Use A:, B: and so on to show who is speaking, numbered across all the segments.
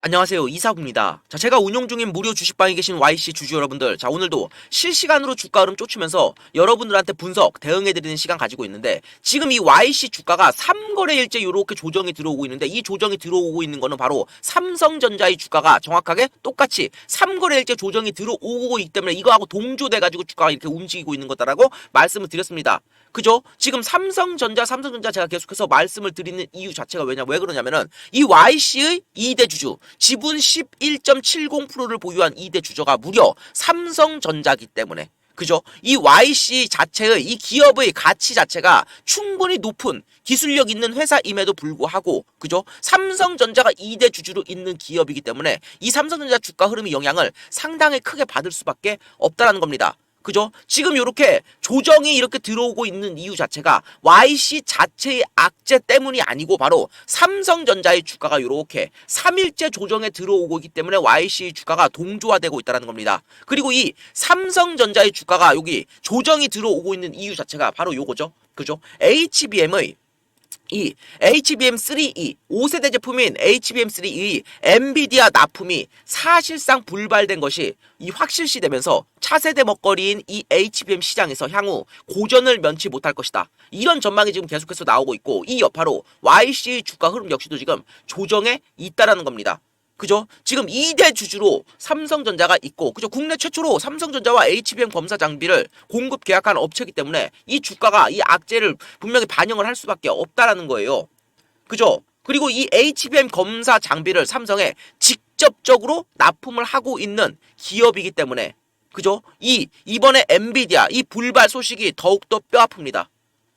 A: 안녕하세요. 이사구입니다. 자, 제가 운용 중인 무료 주식방에 계신 YC 주주 여러분들, 자, 오늘도 실시간으로 주가 흐름 쫓으면서 여러분들한테 분석, 대응해드리는 시간 가지고 있는데, 지금 이 YC 주가가 3거래일째 이렇게 조정이 들어오고 있는데, 이 조정이 들어오고 있는 거는 바로 삼성전자의 주가가 정확하게 똑같이 3거래일째 조정이 들어오고 있기 때문에 이거하고 동조돼가지고 주가가 이렇게 움직이고 있는 거다라고 말씀을 드렸습니다. 그죠? 지금 삼성전자 제가 계속해서 말씀을 드리는 이유 자체가 왜 그러냐면은 이 YC의 2대 주주, 지분 11.70%를 보유한 2대 주주가 무려 삼성전자기 때문에, 그죠? 이 YC 자체의 이 기업의 가치 자체가 충분히 높은 기술력 있는 회사임에도 불구하고, 그죠? 삼성전자가 2대 주주로 있는 기업이기 때문에 이 삼성전자 주가 흐름의 영향을 상당히 크게 받을 수밖에 없다라는 겁니다. 그죠? 지금 이렇게 조정이 이렇게 들어오고 있는 이유 자체가 YC 자체의 악재 때문이 아니고 바로 삼성전자의 주가가 이렇게 3일째 조정에 들어오고 있기 때문에 YC 주가가 동조화되고 있다는 겁니다. 그리고 이 삼성전자의 주가가 여기 조정이 들어오고 있는 이유 자체가 바로 요거죠. 그죠? HBM의 이 HBM3E 5세대 제품인 HBM3E 엔비디아 납품이 사실상 불발된 것이 이 확실시되면서 차세대 먹거리인 이 HBM 시장에서 향후 고전을 면치 못할 것이다. 이런 전망이 지금 계속해서 나오고 있고, 이 여파로 YC 주가 흐름 역시도 지금 조정에 있다라는 겁니다. 그죠? 지금 2대 주주로 삼성전자가 있고, 그죠? 국내 최초로 삼성전자와 HBM 검사 장비를 공급 계약한 업체이기 때문에 이 주가가 이 악재를 분명히 반영을 할 수밖에 없다라는 거예요. 그죠? 그리고 이 HBM 검사 장비를 삼성에 직접적으로 납품을 하고 있는 기업이기 때문에, 그죠? 이번에 엔비디아 이 불발 소식이 더욱더 뼈아픕니다.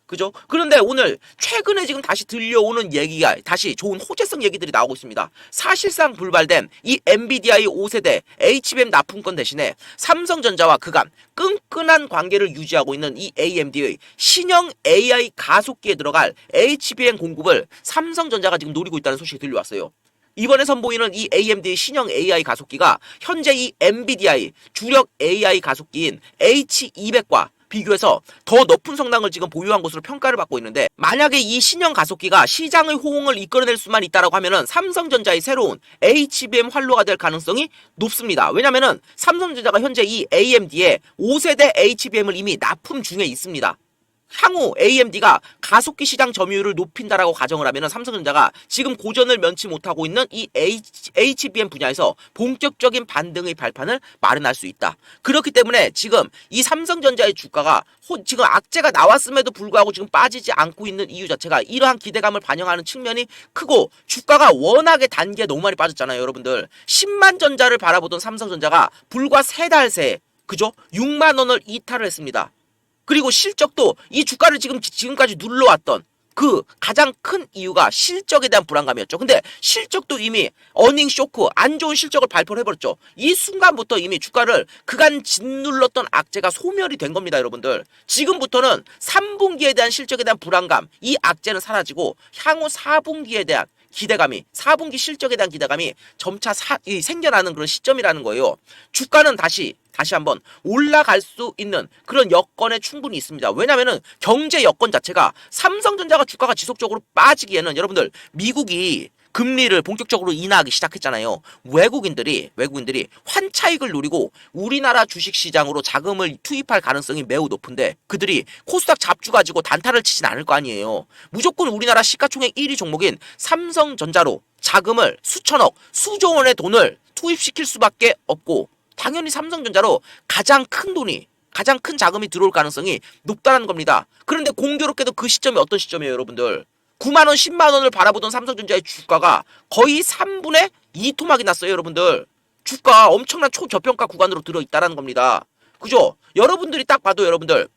A: 그죠? 그런데 오늘 최근에 지금 다시 들려오는 얘기가 다시 좋은 호재성 얘기들이 나오고 있습니다. 사실상 불발된 이 엔비디아의 5세대 HBM 납품권 대신에 삼성전자와 그간 끈끈한 관계를 유지하고 있는 이 AMD의 신형 AI 가속기에 들어갈 HBM 공급을 삼성전자가 지금 노리고 있다는 소식이 들려왔어요. 이번에 선보이는 이 AMD의 신형 AI 가속기가 현재 이 엔비디아의 주력 AI 가속기인 H200과 비교해서 더 높은 성능을 지금 보유한 것으로 평가를 받고 있는데, 만약에 이 신형 가속기가 시장의 호응을 이끌어낼 수만 있다라고 하면은 삼성전자의 새로운 HBM 활로가 될 가능성이 높습니다. 왜냐면은 삼성전자가 현재 이 AMD의 5세대 HBM을 이미 납품 중에 있습니다. 향후 AMD가 가속기 시장 점유율을 높인다라고 가정을 하면 삼성전자가 지금 고전을 면치 못하고 있는 이 HBM 분야에서 본격적인 반등의 발판을 마련할 수 있다. 그렇기 때문에 지금 이 삼성전자의 주가가 지금 악재가 나왔음에도 불구하고 지금 빠지지 않고 있는 이유 자체가 이러한 기대감을 반영하는 측면이 크고, 주가가 워낙에 단계에 너무 많이 빠졌잖아요. 여러분들 10만 전자를 바라보던 삼성전자가 불과 3달 새에, 그죠? 6만 원을 이탈을 했습니다. 그리고 실적도 이 주가를 지금까지 눌러왔던 그 가장 큰 이유가 실적에 대한 불안감이었죠. 근데 실적도 이미 어닝 쇼크, 안 좋은 실적을 발표를 해버렸죠. 이 순간부터 이미 주가를 그간 짓눌렀던 악재가 소멸이 된 겁니다, 여러분들. 지금부터는 3분기에 대한 실적에 대한 불안감, 이 악재는 사라지고 향후 4분기에 대한 기대감이, 4분기 실적에 대한 기대감이 점차 생겨나는 그런 시점이라는 거예요. 주가는 다시 한번 올라갈 수 있는 그런 여건에 충분히 있습니다. 왜냐면은 경제 여건 자체가 삼성전자가 주가가 지속적으로 빠지기에는, 여러분들 미국이 금리를 본격적으로 인하하기 시작했잖아요. 외국인들이 환차익을 노리고 우리나라 주식시장으로 자금을 투입할 가능성이 매우 높은데, 그들이 코스닥 잡주 가지고 단타를 치진 않을 거 아니에요. 무조건 우리나라 시가총액 1위 종목인 삼성전자로 자금을 수천억, 수조 원의 돈을 투입시킬 수밖에 없고, 당연히 삼성전자로 가장 큰 자금이 들어올 가능성이 높다는 겁니다. 그런데 공교롭게도 그 시점이 어떤 시점이에요, 여러분들? 9만 원, 10만 원을 바라보던 삼성전자의 주가가 거의 3분의 2 토막이 났어요, 여러분들. 주가 엄청난 초저평가 구간으로 들어있다는 겁니다. 그죠? 여러분들이 딱 봐도, 여러분들,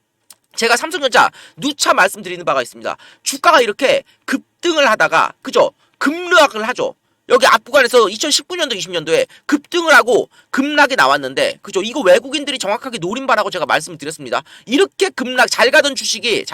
A: 제가 삼성전자 누차 말씀드리는 바가 있습니다. 주가가 이렇게 급등을 하다가, 그죠? 급락을 하죠. 여기 앞구간에서 2019년도, 20년도에 급등을 하고 급락이 나왔는데, 그죠? 이거 외국인들이 정확하게 노린 바라고 제가 말씀을 드렸습니다. 이렇게 잘 가던 주식이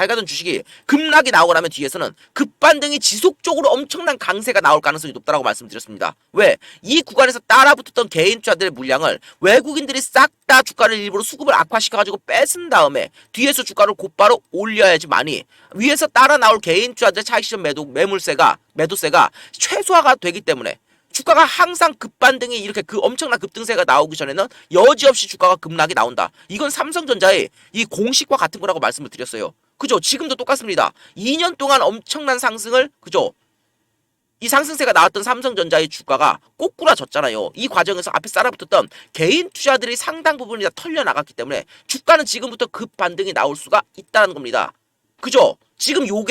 A: 급락이 나오고 나면 뒤에서는 급반등이 지속적으로 엄청난 강세가 나올 가능성이 높다라고 말씀드렸습니다. 왜? 이 구간에서 따라붙었던 개인 투자들의 물량을 외국인들이 싹 다 주가를 일부러 수급을 악화시켜가지고 뺏은 다음에 뒤에서 주가를 곧바로 올려야지만이 위에서 따라 나올 개인 투자들의 차익 실현 매도세가 최소화가 되기 때문에 주가가 항상 급반등이 이렇게 그 엄청난 급등세가 나오기 전에는 여지없이 주가가 급락이 나온다. 이건 삼성전자의 이 공식과 같은 거라고 말씀을 드렸어요. 그죠? 지금도 똑같습니다. 2년 동안 엄청난 상승을, 그죠? 이 상승세가 나왔던 삼성전자의 주가가 꼬꾸라졌잖아요. 이 과정에서 앞에 쌓아붙었던 개인 투자들이 상당 부분이 다 털려나갔기 때문에 주가는 지금부터 급반등이 나올 수가 있다는 겁니다. 그죠? 지금 요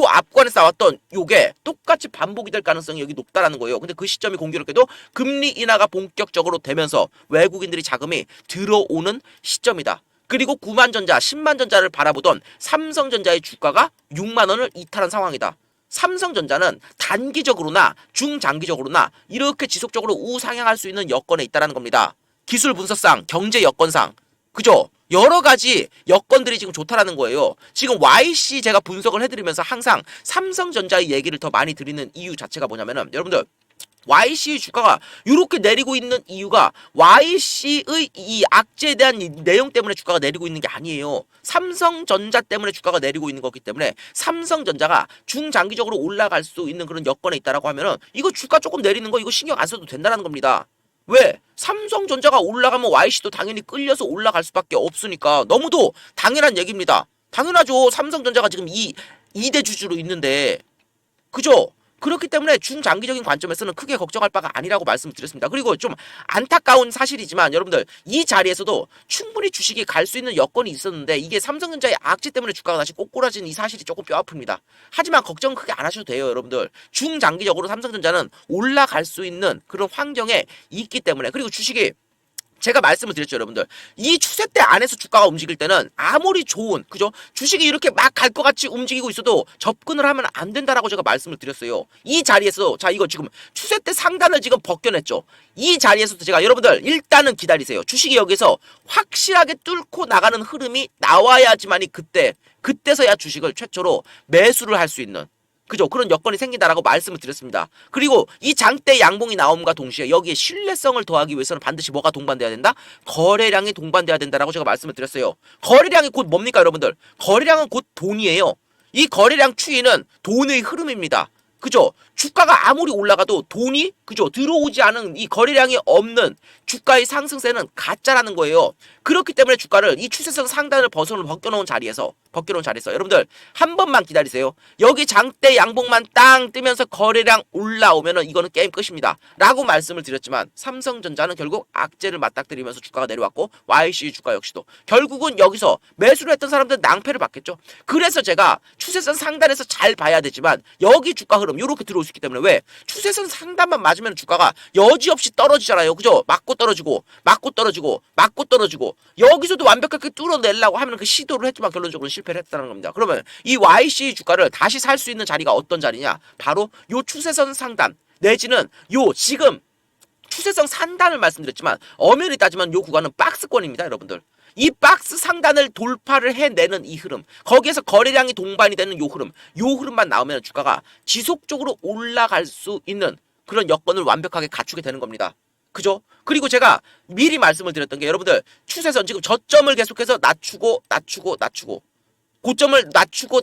A: 앞권에서 나왔던 요게 똑같이 반복이 될 가능성이 여기 높다라는 거예요. 근데 그 시점이 공교롭게도 금리 인하가 본격적으로 되면서 외국인들이 자금이 들어오는 시점이다. 그리고 9만 전자, 10만 전자를 바라보던 삼성전자의 주가가 6만 원을 이탈한 상황이다. 삼성전자는 단기적으로나 중장기적으로나 이렇게 지속적으로 우상향할 수 있는 여건에 있다는 겁니다. 기술 분석상, 경제 여건상, 그죠? 여러 가지 여건들이 지금 좋다라는 거예요. 지금 YC 제가 분석을 해드리면서 항상 삼성전자의 얘기를 더 많이 드리는 이유 자체가 뭐냐면은 여러분들 YC 주가가 이렇게 내리고 있는 이유가 YC의 이 악재에 대한 이 내용 때문에 주가가 내리고 있는 게 아니에요. 삼성전자 때문에 주가가 내리고 있는 거기 때문에 삼성전자가 중장기적으로 올라갈 수 있는 그런 여건에 있다라고 하면은 이거 주가 조금 내리는 거 이거 신경 안 써도 된다는 겁니다. 왜? 삼성전자가 올라가면 YC도 당연히 끌려서 올라갈 수밖에 없으니까 너무도 당연한 얘기입니다. 당연하죠. 삼성전자가 지금 2대 주주로 있는데 그죠? 그렇기 때문에 중장기적인 관점에서는 크게 걱정할 바가 아니라고 말씀을 드렸습니다. 그리고 좀 안타까운 사실이지만 여러분들 이 자리에서도 충분히 주식이 갈 수 있는 여건이 있었는데 이게 삼성전자의 악재 때문에 주가가 다시 꼬꾸라진 이 사실이 조금 뼈 아픕니다. 하지만 걱정 크게 안 하셔도 돼요. 여러분들 중장기적으로 삼성전자는 올라갈 수 있는 그런 환경에 있기 때문에 그리고 주식이 제가 말씀을 드렸죠, 여러분들. 이 추세대 안에서 주가가 움직일 때는 아무리 좋은, 그죠? 주식이 이렇게 막 갈 것 같이 움직이고 있어도 접근을 하면 안 된다라고 제가 말씀을 드렸어요. 이 자리에서, 자, 이거 지금 추세대 상단을 지금 벗겨냈죠. 이 자리에서도 제가 여러분들 일단은 기다리세요. 주식이 여기서 확실하게 뚫고 나가는 흐름이 나와야지만이 그때서야 주식을 최초로 매수를 할 수 있는 그죠? 그런 여건이 생긴다라고 말씀을 드렸습니다. 그리고 이 장대 양봉이 나옴과 동시에 여기에 신뢰성을 더하기 위해서는 반드시 뭐가 동반돼야 된다? 거래량이 동반돼야 된다라고 제가 말씀을 드렸어요. 거래량이 곧 뭡니까, 여러분들? 거래량은 곧 돈이에요. 이 거래량 추이는 돈의 흐름입니다. 그죠? 주가가 아무리 올라가도 돈이 그죠? 들어오지 않은 이 거래량이 없는 주가의 상승세는 가짜라는 거예요. 그렇기 때문에 주가를 이 추세선 상단을 벗겨놓은 자리에서 여러분들 한 번만 기다리세요. 여기 장대 양봉만 땅 뜨면서 거래량 올라오면은 이거는 게임 끝입니다. 라고 말씀을 드렸지만 삼성전자는 결국 악재를 맞닥뜨리면서 주가가 내려왔고 YC 주가 역시도 결국은 여기서 매수를 했던 사람들은 낭패를 받겠죠. 그래서 제가 추세선 상단에서 잘 봐야 되지만 여기 주가 흐름 이렇게 들어올 수 있기 때문에 왜? 추세선 상단만 맞으면 주가가 여지없이 떨어지잖아요. 그죠? 맞고 떨어지고 여기서도 완벽하게 뚫어내려고 하면 그 시도를 했지만 결론적으로 실패를 했다는 겁니다. 그러면 이 YC 주가를 다시 살 수 있는 자리가 어떤 자리냐? 바로 요 추세선 상단 내지는 요 지금 추세선 상단을 말씀드렸지만 엄연히 따지면 요 구간은 박스권입니다, 여러분들. 이 박스 상단을 돌파를 해내는 이 흐름, 거기에서 거래량이 동반이 되는 요 흐름만 나오면 주가가 지속적으로 올라갈 수 있는 그런 여건을 완벽하게 갖추게 되는 겁니다. 그죠? 그리고 제가 미리 말씀을 드렸던 게 여러분들 추세선 지금 저점을 계속해서 낮추고 고점을 낮추고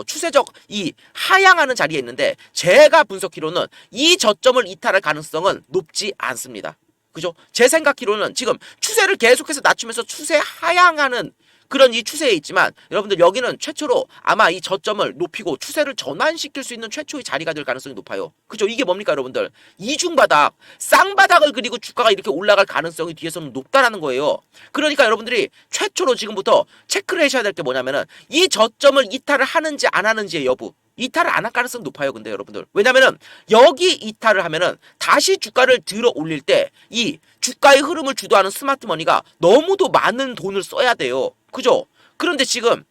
A: 추세적 이 하향하는 자리에 있는데 제가 분석키로는 이 저점을 이탈할 가능성은 높지 않습니다. 그죠? 제 생각키로는 지금 추세를 계속해서 낮추면서 추세 하향하는 그런 이 추세에 있지만 여러분들 여기는 최초로 아마 이 저점을 높이고 추세를 전환시킬 수 있는 최초의 자리가 될 가능성이 높아요. 그죠? 이게 뭡니까, 여러분들? 이중바닥, 쌍바닥을 그리고 주가가 이렇게 올라갈 가능성이 뒤에서는 높다라는 거예요. 그러니까 여러분들이 최초로 지금부터 체크를 하셔야 될 게 뭐냐면은 이 저점을 이탈을 하는지 안 하는지의 여부. 이탈을 안 할 가능성이 높아요, 근데 여러분들. 왜냐면은 여기 이탈을 하면은 다시 주가를 들어 올릴 때 이 주가의 흐름을 주도하는 스마트머니가 너무도 많은 돈을 써야 돼요. 그죠? 그런데 지금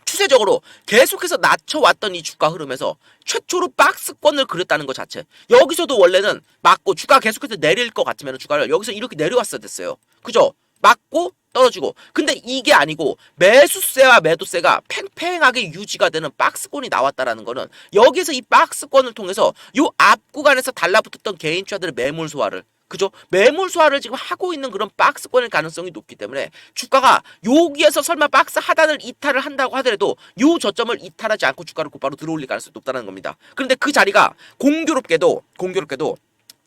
A: 추세적으로 계속해서 낮춰왔던 이 주가 흐름에서 최초로 박스권을 그렸다는 것 자체. 여기서도 원래는 맞고 주가가 계속해서 내릴 것 같으면 주가를 여기서 이렇게 내려왔어야 됐어요. 그죠? 맞고 떨어지고. 근데 이게 아니고 매수세와 매도세가 팽팽하게 유지가 되는 박스권이 나왔다라는 거는 여기서 이 박스권을 통해서 요 앞 구간에서 달라붙었던 개인 투자들의 매물 소화를 그죠? 매물 소화를 지금 하고 있는 그런 박스권일 가능성이 높기 때문에 주가가 여기에서 설마 박스 하단을 이탈을 한다고 하더라도 요 저점을 이탈하지 않고 주가를 곧바로 들어올릴 가능성이 높다는 겁니다. 그런데 그 자리가 공교롭게도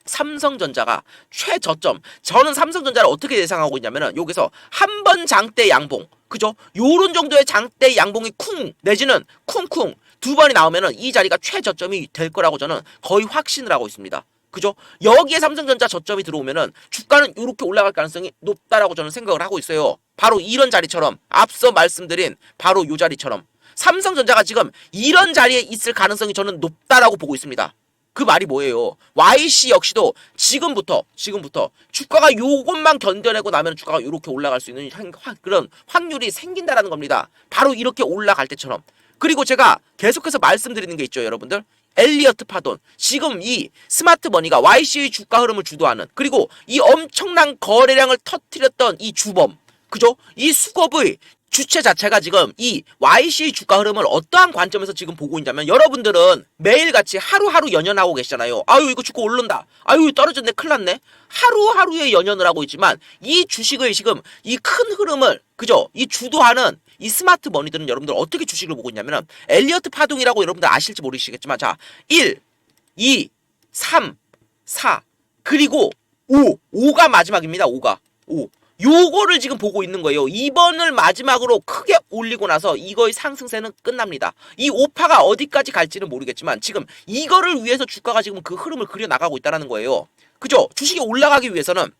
A: 삼성전자가 최저점, 저는 삼성전자를 어떻게 예상하고 있냐면은 여기서 한 번 장대 양봉, 그죠? 요런 정도의 장대 양봉이 쿵 내지는 쿵쿵 두 번이 나오면은 이 자리가 최저점이 될 거라고 저는 거의 확신을 하고 있습니다. 그죠? 여기에 삼성전자 저점이 들어오면은 주가는 이렇게 올라갈 가능성이 높다라고 저는 생각을 하고 있어요. 바로 이런 자리처럼, 앞서 말씀드린 바로 이 자리처럼 삼성전자가 지금 이런 자리에 있을 가능성이 저는 높다라고 보고 있습니다. 그 말이 뭐예요? YC 역시도 지금부터 주가가 요것만 견뎌내고 나면 주가가 이렇게 올라갈 수 있는 그런 확률이 생긴다라는 겁니다. 바로 이렇게 올라갈 때처럼. 그리고 제가 계속해서 말씀드리는 게 있죠, 여러분들. 엘리어트 파돈, 지금 이 스마트머니가 YC의 주가 흐름을 주도하는, 그리고 이 엄청난 거래량을 터뜨렸던 이 주범, 그죠? 이 수급의 주체 자체가 지금 이 YC의 주가 흐름을 어떠한 관점에서 지금 보고 있냐면, 여러분들은 매일같이 하루하루 연연하고 계시잖아요. 아유 이거 주가 오른다, 아유 떨어졌네, 큰일 났네. 하루하루에 연연을 하고 있지만 이 주식의 지금 이 큰 흐름을, 그죠? 이 주도하는 이 스마트 머니들은 여러분들 어떻게 주식을 보고 있냐면, 엘리어트 파동이라고 여러분들 아실지 모르시겠지만, 자 1, 2, 3, 4 그리고 5가 마지막입니다. 5가 5, 요거를 지금 보고 있는 거예요. 이번을 마지막으로 크게 올리고 나서 이거의 상승세는 끝납니다. 이 오파가 어디까지 갈지는 모르겠지만 지금 이거를 위해서 주가가 지금 그 흐름을 그려 나가고 있다는 거예요. 그죠? 주식이 올라가기 위해서는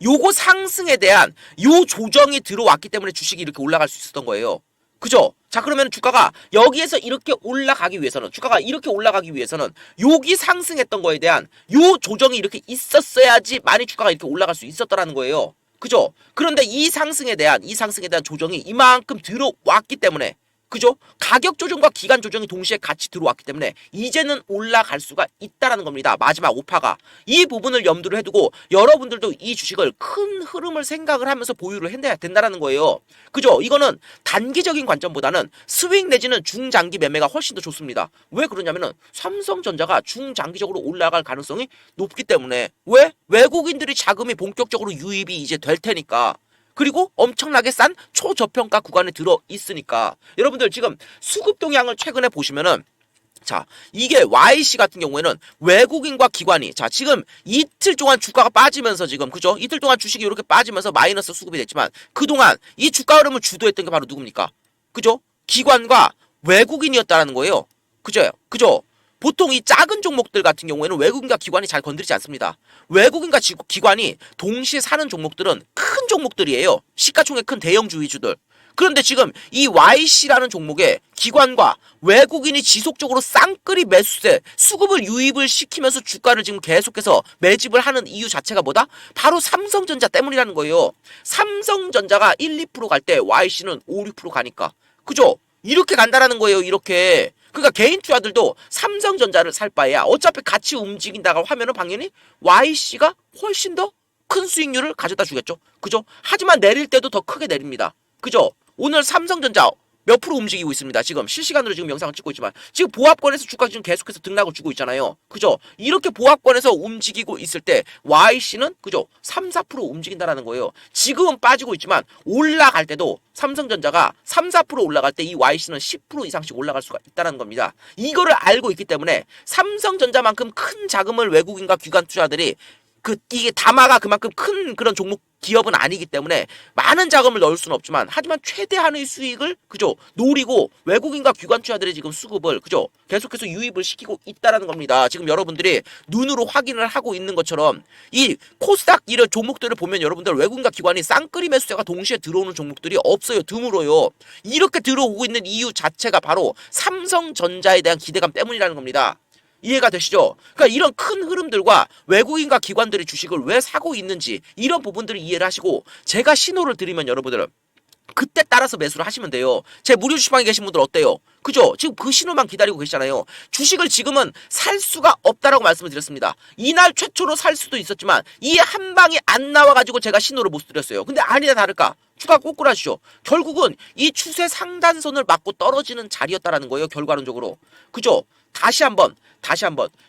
A: 요거 상승에 대한 요 조정이 들어왔기 때문에 주식이 이렇게 올라갈 수 있었던 거예요. 그죠? 자, 그러면 주가가 여기에서 이렇게 올라가기 위해서는, 주가가 이렇게 올라가기 위해서는 여기 상승했던 거에 대한 요 조정이 이렇게 있었어야지 많이 주가가 이렇게 올라갈 수 있었더라는 거예요. 그죠? 그런데 이 상승에 대한 조정이 이만큼 들어왔기 때문에, 그죠? 가격 조정과 기간 조정이 동시에 같이 들어왔기 때문에 이제는 올라갈 수가 있다라는 겁니다. 마지막 오파가. 이 부분을 염두를 해두고 여러분들도 이 주식을 큰 흐름을 생각을 하면서 보유를 해야 된다라는 거예요. 그죠? 이거는 단기적인 관점보다는 스윙 내지는 중장기 매매가 훨씬 더 좋습니다. 왜 그러냐면은 삼성전자가 중장기적으로 올라갈 가능성이 높기 때문에. 왜? 외국인들이 자금이 본격적으로 유입이 이제 될 테니까. 그리고 엄청나게 싼 초저평가 구간에 들어 있으니까. 여러분들 지금 수급 동향을 최근에 보시면은, 자 이게 YC 같은 경우에는 외국인과 기관이, 자 지금 이틀 동안 주가가 빠지면서 지금, 그죠? 이틀 동안 주식이 이렇게 빠지면서 마이너스 수급이 됐지만 그동안 이 주가 흐름을 주도했던 게 바로 누굽니까? 그죠? 기관과 외국인이었다는 거예요. 그죠? 보통 이 작은 종목들 같은 경우에는 외국인과 기관이 잘 건드리지 않습니다. 외국인과 기관이 동시에 사는 종목들은 큰 종목들이에요. 시가총액 큰 대형주의주들. 그런데 지금 이 YC라는 종목에 기관과 외국인이 지속적으로 쌍끌이 매수세, 수급을 유입을 시키면서 주가를 지금 계속해서 매집을 하는 이유 자체가 뭐다? 바로 삼성전자 때문이라는 거예요. 삼성전자가 1, 2% 갈 때 YC는 5, 6% 가니까. 그죠? 이렇게 간다라는 거예요. 이렇게. 그러니까 개인 투자들도 삼성전자를 살 바에야 어차피 같이 움직인다고 하면은 당연히 YC가 훨씬 더 큰 수익률을 가져다 주겠죠. 그죠? 하지만 내릴 때도 더 크게 내립니다. 그죠? 오늘 삼성전자 몇 프로 움직이고 있습니다. 지금 실시간으로 지금 영상을 찍고 있지만 지금 보합권에서 주가 지금 계속해서 등락을 주고 있잖아요. 그죠? 이렇게 보합권에서 움직이고 있을 때 YC는 그죠? 3, 4% 움직인다라는 거예요. 지금은 빠지고 있지만 올라갈 때도 삼성전자가 3, 4% 올라갈 때 이 YC는 10% 이상씩 올라갈 수가 있다는 겁니다. 이거를 알고 있기 때문에 삼성전자만큼 큰 자금을 외국인과 기관 투자들이 이게 담화가 그만큼 큰 그런 종목 기업은 아니기 때문에 많은 자금을 넣을 수는 없지만, 하지만 최대한의 수익을 그죠 노리고 외국인과 기관 투자들이 지금 수급을 그죠 계속해서 유입을 시키고 있다라는 겁니다. 지금 여러분들이 눈으로 확인을 하고 있는 것처럼 이 코스닥 이런 종목들을 보면 여러분들 외국인과 기관이 쌍끌이 매수세가 동시에 들어오는 종목들이 없어요. 드물어요. 이렇게 들어오고 있는 이유 자체가 바로 삼성전자에 대한 기대감 때문이라는 겁니다. 이해가 되시죠? 그러니까 이런 큰 흐름들과 외국인과 기관들이 주식을 왜 사고 있는지 이런 부분들을 이해를 하시고 제가 신호를 드리면 여러분들은 그때 따라서 매수를 하시면 돼요. 제 무료 주식방에 계신 분들 어때요? 그죠? 지금 그 신호만 기다리고 계시잖아요. 주식을 지금은 살 수가 없다라고 말씀을 드렸습니다. 이날 최초로 살 수도 있었지만 이 한 방이 안 나와가지고 제가 신호를 못 드렸어요. 근데 아니나 다를까 주가 꼬꾸라지죠. 결국은 이 추세 상단선을 맞고 떨어지는 자리였다라는 거예요. 결과론적으로. 그죠? 다시 한번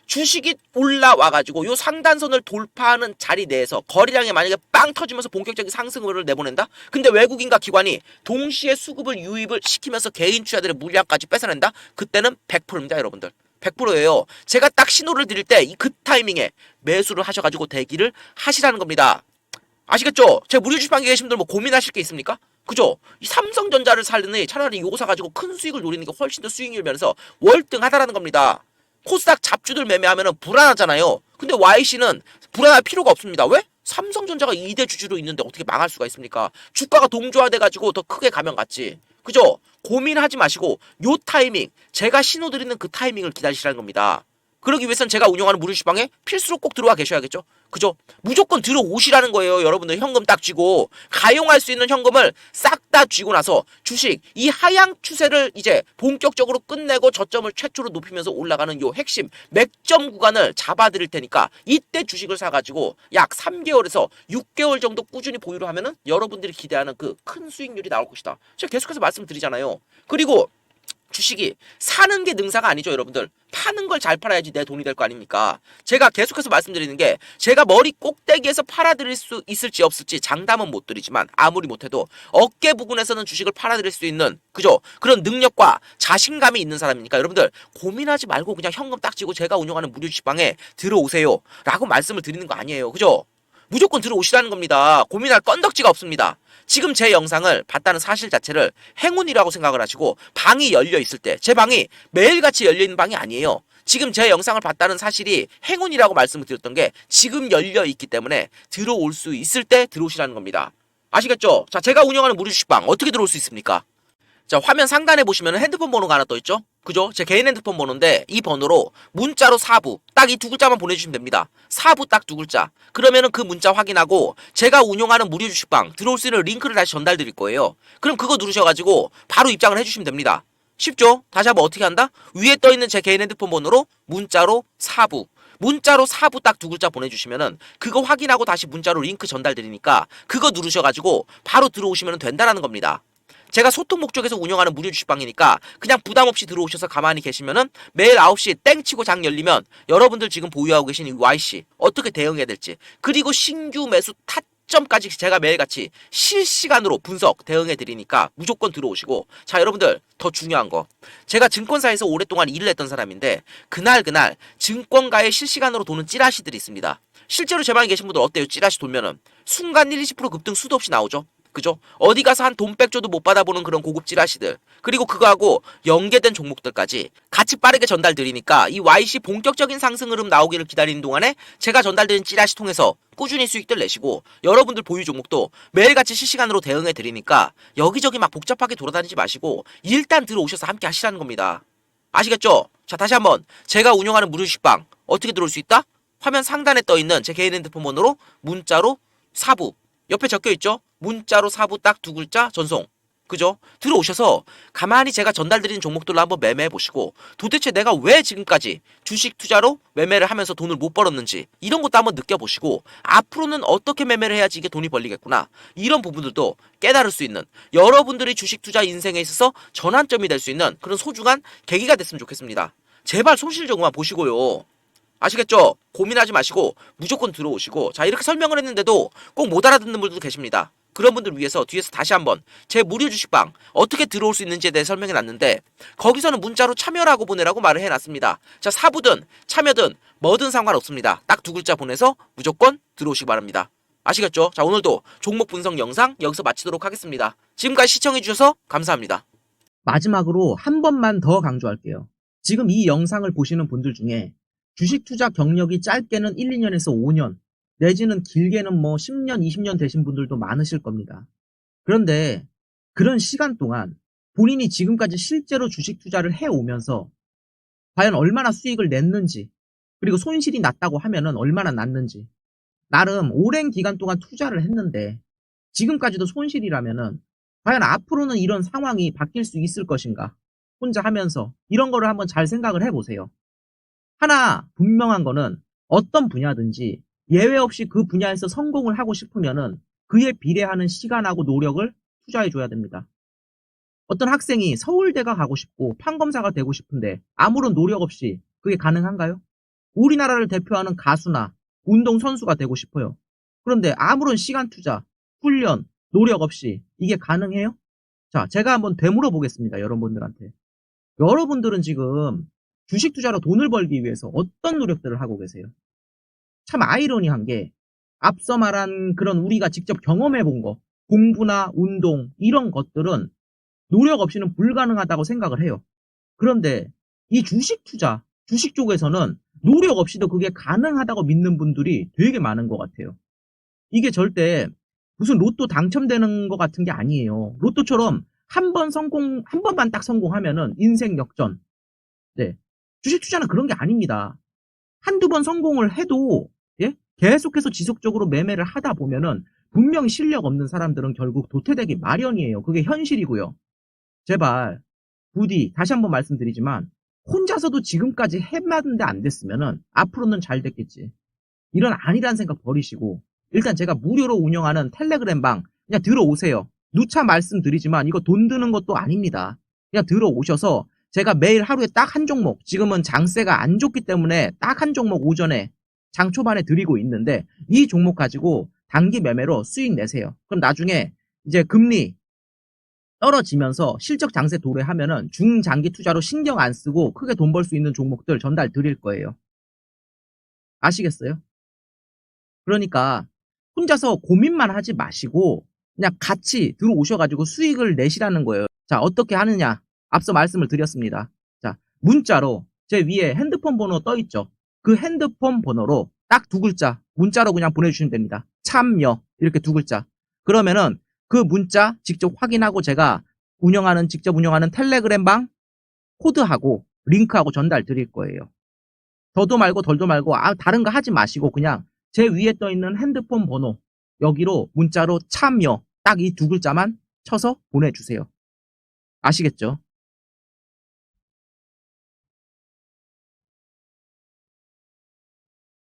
A: 주식이 올라와가지고 요 상단선을 돌파하는 자리 내에서 거래량이 만약에 빵 터지면서 본격적인 상승을 내보낸다? 근데 외국인과 기관이 동시에 수급을 유입을 시키면서 개인 투자들의 물량까지 뺏어낸다? 그때는 100%입니다 여러분들. 100%예요. 제가 딱 신호를 드릴 때 그 타이밍에 매수를 하셔가지고 대기를 하시라는 겁니다. 아시겠죠? 제 무료 주식방에 계신 분들 뭐 고민하실 게 있습니까? 그죠? 이 삼성전자를 살느니 차라리 요거 사가지고 큰 수익을 노리는 게 훨씬 더 수익률 면에서 월등하다라는 겁니다. 코스닥 잡주들 매매하면은 불안하잖아요. 근데 YC는 불안할 필요가 없습니다. 왜? 삼성전자가 2대 주주로 있는데 어떻게 망할 수가 있습니까? 주가가 동조화돼가지고 더 크게 가면 갔지. 그죠? 고민하지 마시고 요 타이밍, 제가 신호 드리는 그 타이밍을 기다리시라는 겁니다. 그러기 위해선 제가 운영하는 무료 주방에 필수로 꼭 들어와 계셔야겠죠? 그죠? 무조건 들어오시라는 거예요. 여러분들 현금 딱 쥐고 가용할 수 있는 현금을 싹 다 쥐고 나서 주식 이 하향 추세를 이제 본격적으로 끝내고 저점을 최초로 높이면서 올라가는 요 핵심 맥점 구간을 잡아드릴 테니까 이때 주식을 사가지고 약 3개월에서 6개월 정도 꾸준히 보유를 하면은 여러분들이 기대하는 그 큰 수익률이 나올 것이다. 제가 계속해서 말씀드리잖아요. 그리고 주식이 사는 게 능사가 아니죠, 여러분들. 파는 걸 잘 팔아야지 내 돈이 될 거 아닙니까? 제가 계속해서 말씀드리는 게 제가 머리 꼭대기에서 팔아드릴 수 있을지 없을지 장담은 못 드리지만 아무리 못해도 어깨 부분에서는 주식을 팔아드릴 수 있는 그죠? 그런 능력과 자신감이 있는 사람이니까 여러분들 고민하지 말고 그냥 현금 딱 쥐고 제가 운영하는 무료 주식방에 들어오세요 라고 말씀을 드리는 거 아니에요. 그죠? 무조건 들어오시라는 겁니다. 고민할 건덕지가 없습니다. 지금 제 영상을 봤다는 사실 자체를 행운이라고 생각을 하시고 방이 열려 있을 때 제 방이 매일같이 열려 있는 방이 아니에요. 지금 제 영상을 봤다는 사실이 행운이라고 말씀을 드렸던 게 지금 열려 있기 때문에 들어올 수 있을 때 들어오시라는 겁니다. 아시겠죠? 자, 제가 운영하는 무료 주식방 어떻게 들어올 수 있습니까? 자, 화면 상단에 보시면 핸드폰 번호가 하나 떠 있죠? 그죠? 제 개인 핸드폰 번호인데 이 번호로 문자로 사부 딱 이 두 글자만 보내주시면 됩니다. 사부 딱 두 글자. 그러면은 그 문자 확인하고 제가 운영하는 무료 주식방 들어올 수 있는 링크를 다시 전달 드릴 거예요. 그럼 그거 누르셔가지고 바로 입장을 해주시면 됩니다. 쉽죠? 다시 한번 어떻게 한다? 위에 떠 있는 제 개인 핸드폰 번호로 문자로 사부 딱 두 글자 보내주시면은 그거 확인하고 다시 문자로 링크 전달 드리니까 그거 누르셔가지고 바로 들어오시면 된다라는 겁니다. 제가 소통 목적에서 운영하는 무료 주식방이니까 그냥 부담 없이 들어오셔서 가만히 계시면은 매일 9시 땡 치고 장 열리면 여러분들 지금 보유하고 계신 이 YC 어떻게 대응해야 될지 그리고 신규 매수 타점까지 제가 매일같이 실시간으로 분석 대응해 드리니까 무조건 들어오시고 자 여러분들 더 중요한 거 제가 증권사에서 오랫동안 일을 했던 사람인데 그날 증권가에 실시간으로 도는 찌라시들이 있습니다. 실제로 제 방에 계신 분들 어때요? 찌라시 돌면은 순간 1, 20% 급등 수도 없이 나오죠. 그죠? 어디 가서 한 돈 백조도 못 받아보는 그런 고급 찌라시들 그리고 그거하고 연계된 종목들까지 같이 빠르게 전달드리니까 이 YC 본격적인 상승 흐름 나오기를 기다리는 동안에 제가 전달드린 찌라시 통해서 꾸준히 수익들 내시고 여러분들 보유 종목도 매일같이 실시간으로 대응해 드리니까 여기저기 막 복잡하게 돌아다니지 마시고 일단 들어오셔서 함께 하시라는 겁니다. 아시겠죠? 자 다시 한번 제가 운영하는 무료 주식방 어떻게 들어올 수 있다? 화면 상단에 떠있는 제 개인 핸드폰 번호로 문자로 사부 옆에 적혀있죠? 문자로 사부 딱 두 글자 전송. 그죠? 들어오셔서 가만히 제가 전달드리는 종목들로 한번 매매해 보시고 도대체 내가 왜 지금까지 주식 투자로 매매를 하면서 돈을 못 벌었는지 이런 것도 한번 느껴보시고 앞으로는 어떻게 매매를 해야지 이게 돈이 벌리겠구나 이런 부분들도 깨달을 수 있는 여러분들이 주식 투자 인생에 있어서 전환점이 될 수 있는 그런 소중한 계기가 됐으면 좋겠습니다. 제발 손실적으로만 보시고요. 아시겠죠? 고민하지 마시고 무조건 들어오시고 자 이렇게 설명을 했는데도 꼭 못 알아듣는 분들도 계십니다. 그런 분들 위해서 뒤에서 다시 한번 제 무료 주식방 어떻게 들어올 수 있는지에 대해 설명해 놨는데 거기서는 문자로 참여라고 보내라고 말을 해놨습니다. 자 사부든 참여든 뭐든 상관없습니다. 딱 두 글자 보내서 무조건 들어오시기 바랍니다. 아시겠죠? 자 오늘도 종목 분석 영상 여기서 마치도록 하겠습니다. 지금까지 시청해주셔서 감사합니다.
B: 마지막으로 한 번만 더 강조할게요. 지금 이 영상을 보시는 분들 중에 주식 투자 경력이 짧게는 1, 2년에서 5년, 내지는 길게는 뭐 10년, 20년 되신 분들도 많으실 겁니다. 그런데 그런 시간 동안 본인이 지금까지 실제로 주식 투자를 해오면서 과연 얼마나 수익을 냈는지, 그리고 손실이 났다고 하면은 얼마나 났는지, 나름 오랜 기간 동안 투자를 했는데 지금까지도 손실이라면은 과연 앞으로는 이런 상황이 바뀔 수 있을 것인가? 혼자 하면서 이런 거를 한번 잘 생각을 해보세요. 하나 분명한 거는 어떤 분야든지 예외 없이 그 분야에서 성공을 하고 싶으면은 그에 비례하는 시간하고 노력을 투자해 줘야 됩니다. 어떤 학생이 서울대가 가고 싶고 판검사가 되고 싶은데 아무런 노력 없이 그게 가능한가요? 우리나라를 대표하는 가수나 운동선수가 되고 싶어요. 그런데 아무런 시간 투자, 훈련, 노력 없이 이게 가능해요? 자, 제가 한번 되물어 보겠습니다. 여러분들한테. 여러분들은 지금 주식 투자로 돈을 벌기 위해서 어떤 노력들을 하고 계세요? 참 아이러니한 게 앞서 말한 그런 우리가 직접 경험해 본 거, 공부나 운동 이런 것들은 노력 없이는 불가능하다고 생각을 해요. 그런데 이 주식 투자, 주식 쪽에서는 노력 없이도 그게 가능하다고 믿는 분들이 되게 많은 것 같아요. 이게 절대 무슨 로또 당첨되는 것 같은 게 아니에요. 로또처럼 한 번만 딱 성공하면은 인생 역전. 네. 주식 투자는 그런 게 아닙니다. 한두 번 성공을 해도, 예? 계속해서 지속적으로 매매를 하다 보면은 분명히 실력 없는 사람들은 결국 도태되기 마련이에요. 그게 현실이고요. 제발, 부디, 다시 한번 말씀드리지만, 혼자서도 지금까지 해봤는데 안 됐으면은 앞으로는 잘 됐겠지. 이런 아니란 생각 버리시고, 일단 제가 무료로 운영하는 텔레그램방 그냥 들어오세요. 누차 말씀드리지만 이거 돈 드는 것도 아닙니다. 그냥 들어오셔서 제가 매일 하루에 딱 한 종목, 지금은 장세가 안 좋기 때문에 딱 한 종목 오전에 장 초반에 드리고 있는데 이 종목 가지고 단기 매매로 수익 내세요. 그럼 나중에 이제 금리 떨어지면서 실적 장세 도래하면은 중장기 투자로 신경 안 쓰고 크게 돈 벌 수 있는 종목들 전달 드릴 거예요. 아시겠어요? 그러니까 혼자서 고민만 하지 마시고 그냥 같이 들어오셔가지고 수익을 내시라는 거예요. 자, 어떻게 하느냐? 앞서 말씀을 드렸습니다. 자, 문자로 제 위에 핸드폰 번호 떠 있죠? 그 핸드폰 번호로 딱 두 글자 문자로 그냥 보내주시면 됩니다. 참여 이렇게 두 글자. 그러면은 그 문자 직접 확인하고 제가 직접 운영하는 텔레그램방 코드하고 링크하고 전달 드릴 거예요. 더도 말고 덜도 말고 다른 거 하지 마시고 그냥 제 위에 떠 있는 핸드폰 번호 여기로 문자로 참여 딱 이 두 글자만 쳐서 보내주세요. 아시겠죠?